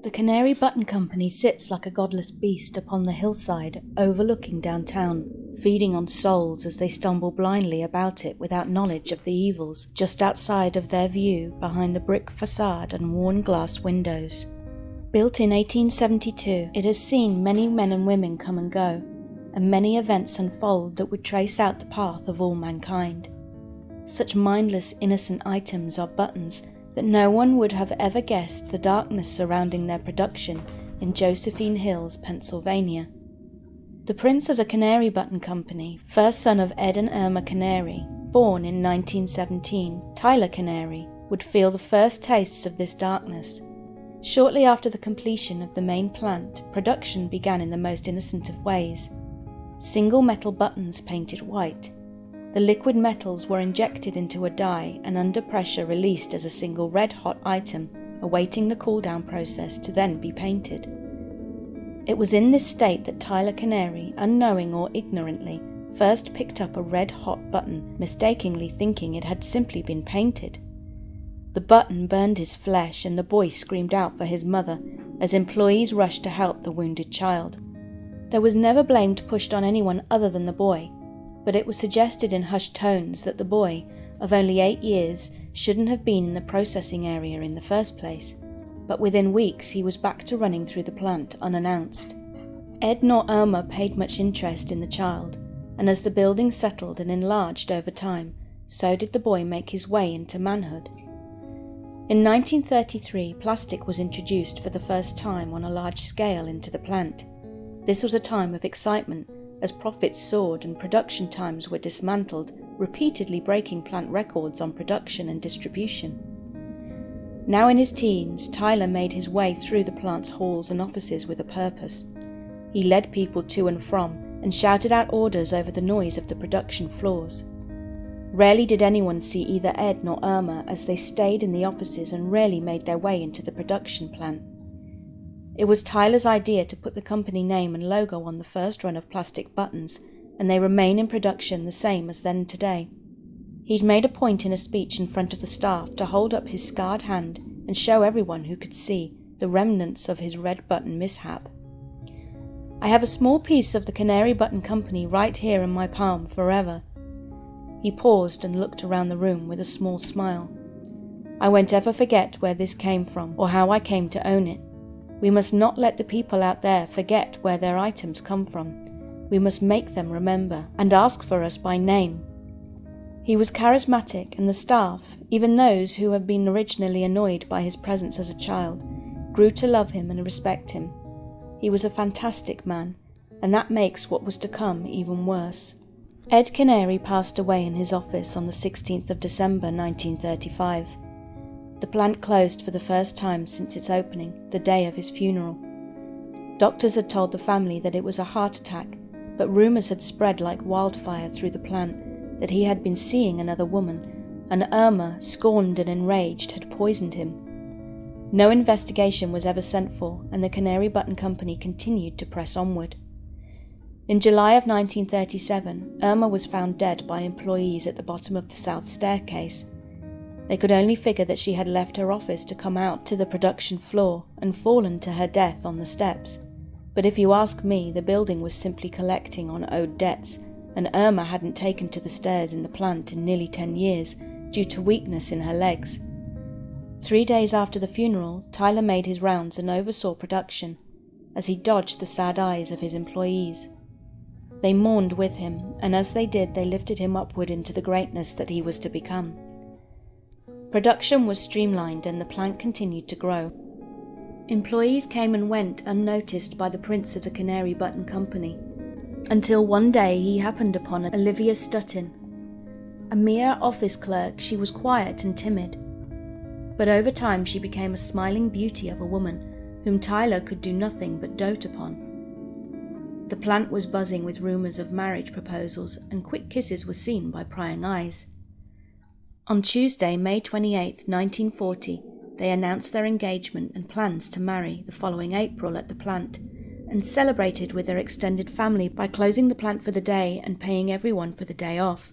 The Canary Button Company sits like a godless beast upon the hillside overlooking downtown, feeding on souls as they stumble blindly about it without knowledge of the evils just outside of their view behind the brick facade and worn glass windows. Built in 1872, it has seen many men and women come and go, and many events unfold that would trace out the path of all mankind. Such mindless, innocent items are buttons that no one would have ever guessed the darkness surrounding their production in Josephine Hills, Pennsylvania. The prince of the Canary Button Company, first son of Ed and Irma Canary, born in 1917, Tyler Canary, would feel the first tastes of this darkness. Shortly after the completion of the main plant, production began in the most innocent of ways. Single metal buttons painted white. The liquid metals were injected into a dye and under pressure released as a single red-hot item, awaiting the cool-down process to then be painted. It was in this state that Tyler Canary, unknowing or ignorantly, first picked up a red-hot button, mistakenly thinking it had simply been painted. The button burned his flesh and the boy screamed out for his mother as employees rushed to help the wounded child. There was never blame pushed on anyone other than the boy, but it was suggested in hushed tones that the boy, of only 8 years, shouldn't have been in the processing area in the first place, but within weeks he was back to running through the plant unannounced. Ed nor Irma paid much interest in the child, and as the building settled and enlarged over time, so did the boy make his way into manhood. In 1933, plastic was introduced for the first time on a large scale into the plant. This was a time of excitement, as profits soared and production times were dismantled, repeatedly breaking plant records on production and distribution. Now in his teens, Tyler made his way through the plant's halls and offices with a purpose. He led people to and from, and shouted out orders over the noise of the production floors. Rarely did anyone see either Ed nor Irma as they stayed in the offices and rarely made their way into the production plant. It was Tyler's idea to put the company name and logo on the first run of plastic buttons, and they remain in production the same as then today. He'd made a point in a speech in front of the staff to hold up his scarred hand and show everyone who could see the remnants of his red button mishap. "I have a small piece of the Canary Button Company right here in my palm forever." He paused and looked around the room with a small smile. "I won't ever forget where this came from or how I came to own it. We must not let the people out there forget where their items come from. We must make them remember and ask for us by name." He was charismatic, and the staff, even those who had been originally annoyed by his presence as a child, grew to love him and respect him. He was a fantastic man, and that makes what was to come even worse. Ed Canary passed away in his office on the 16th of December 1935. The plant closed for the first time since its opening, the day of his funeral. Doctors had told the family that it was a heart attack, but rumors had spread like wildfire through the plant that he had been seeing another woman, and Irma, scorned and enraged, had poisoned him. No investigation was ever sent for, and the Canary Button Company continued to press onward. In July of 1937, Irma was found dead by employees at the bottom of the south staircase. They could only figure that she had left her office to come out to the production floor and fallen to her death on the steps. But if you ask me, the building was simply collecting on owed debts, and Irma hadn't taken to the stairs in the plant in nearly 10 years due to weakness in her legs. 3 days after the funeral, Tyler made his rounds and oversaw production, as he dodged the sad eyes of his employees. They mourned with him, and as they did, they lifted him upward into the greatness that he was to become. Production was streamlined and the plant continued to grow. Employees came and went unnoticed by the prince of the Canary Button Company, until one day he happened upon Olivia Stutton. A mere office clerk, she was quiet and timid. But over time she became a smiling beauty of a woman whom Tyler could do nothing but dote upon. The plant was buzzing with rumors of marriage proposals, and quick kisses were seen by prying eyes. On Tuesday, May 28, 1940, they announced their engagement and plans to marry the following April at the plant, and celebrated with their extended family by closing the plant for the day and paying everyone for the day off.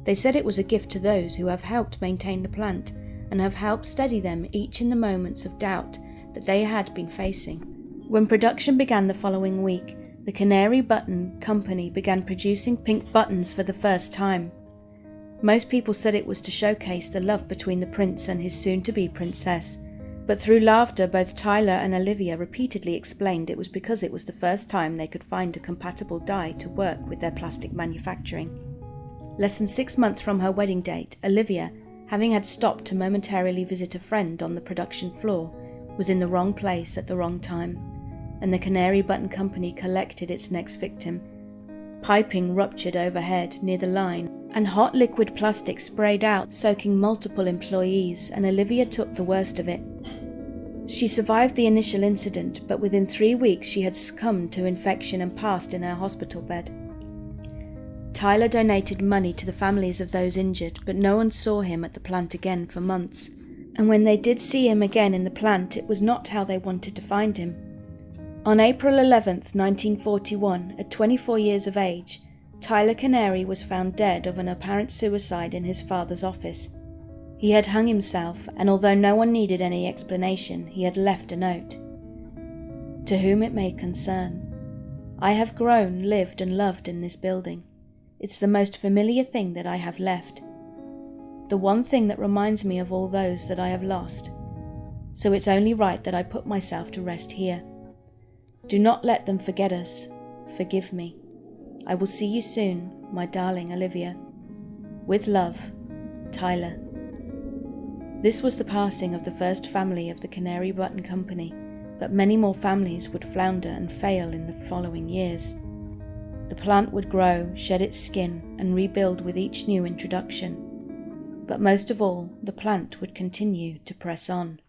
They said it was a gift to those who have helped maintain the plant and have helped steady them each in the moments of doubt that they had been facing. When production began the following week, the Canary Button Company began producing pink buttons for the first time. Most people said it was to showcase the love between the prince and his soon-to-be princess, but through laughter both Tyler and Olivia repeatedly explained it was because it was the first time they could find a compatible dye to work with their plastic manufacturing. Less than 6 months from her wedding date, Olivia, having had stopped to momentarily visit a friend on the production floor, was in the wrong place at the wrong time, and the Canary Button Company collected its next victim. Piping ruptured overhead near the line, and hot liquid plastic sprayed out, soaking multiple employees, and Olivia took the worst of it. She survived the initial incident, but within 3 weeks she had succumbed to infection and passed in her hospital bed. Tyler donated money to the families of those injured, but no one saw him at the plant again for months, and when they did see him again in the plant, it was not how they wanted to find him. On April 11th, 1941, at 24 years of age, Tyler Canary was found dead of an apparent suicide in his father's office. He had hung himself, and although no one needed any explanation, he had left a note. To whom it may concern, I have grown, lived and loved in this building. It's the most familiar thing that I have left. The one thing that reminds me of all those that I have lost. So it's only right that I put myself to rest here. Do not let them forget us. Forgive me. I will see you soon, my darling Olivia. With love, Tyler. This was the passing of the first family of the Canary Button Company, but many more families would flounder and fail in the following years. The plant would grow, shed its skin, and rebuild with each new introduction. But most of all, the plant would continue to press on.